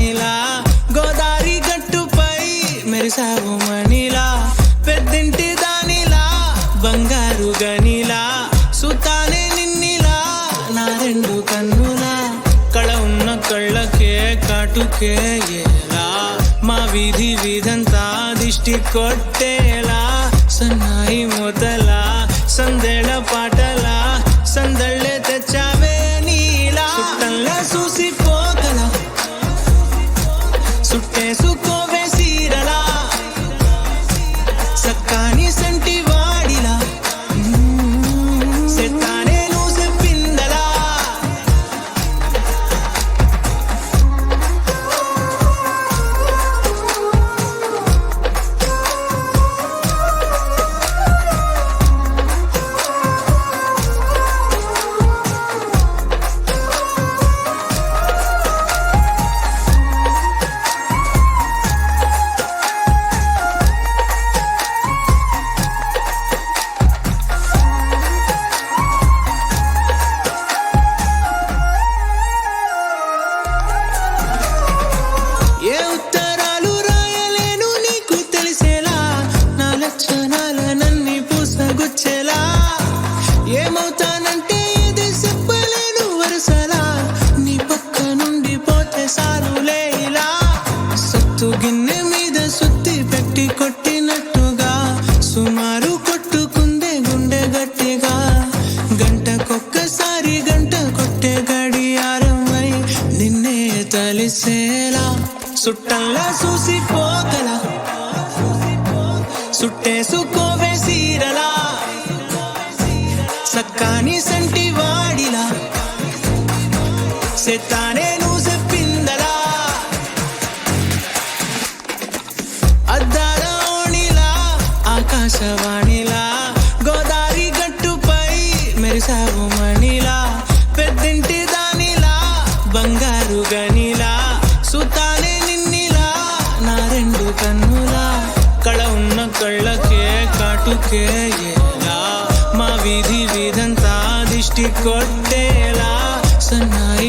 వాణిలా గోదారి గట్టుపై మెరిసావు మణిలా పెద్దింటి దానిలా బంగారు గనిలా సుతానే నిన్నిలా నా రెండు కన్నులా కళ ఉన్న కళ్ళకే కాటుకే ఎలా మా వీధి వీధంతా దిష్టి కొట్టేలా సన్నాయి మొదలా సందెళ పాటలా సందళ్ళే తెచ్చావే నీలా సుట్టంలా చూసిపోగల సుట్టేసుకోవే సీరలా సక్కాని సంటి వాడిలా సెత్తానే నువ్వు చెప్పిందలా ఏ ఉత్తరాలు రాయలేను నీకు తెలిసేలా నా లక్షణాలనన్నీ పూసగుచ్చేలా ఏమవుతానంటే ఇది చెప్పలేను వరుసలా నీ పక్క నుండి పోతే సారులే ఇలా సత్తు గిన్నె మీద సుత్తి పెట్టి కొట్టినట్టుగా సుమారు కొట్టుకుందే గుండె గట్టిగా గంటకొక్కసారి గంట కొట్టే గడియారమై నిన్నే తలిసేలా సుట్టంలా చూసిపోగల సుట్టేసుకోవే సీరలా సక్కాని సంటి వాడిలా సెత్తానే నువ్వు చెప్పిందలా అద్దాల ఓణిలా ఆకాశవాణిలా గోదారి గట్టుపై మెరిసావు మణిలా పెద్దింటి దానిలా బంగారు గనిలా సుతానే నిన్నిలా నా రెండు కన్నులా కళ ఉన్న కళ్ళకే కాటుకే ఎలా మా వీధి వీధంతా దిష్టి కొట్టేలా సన్నాయి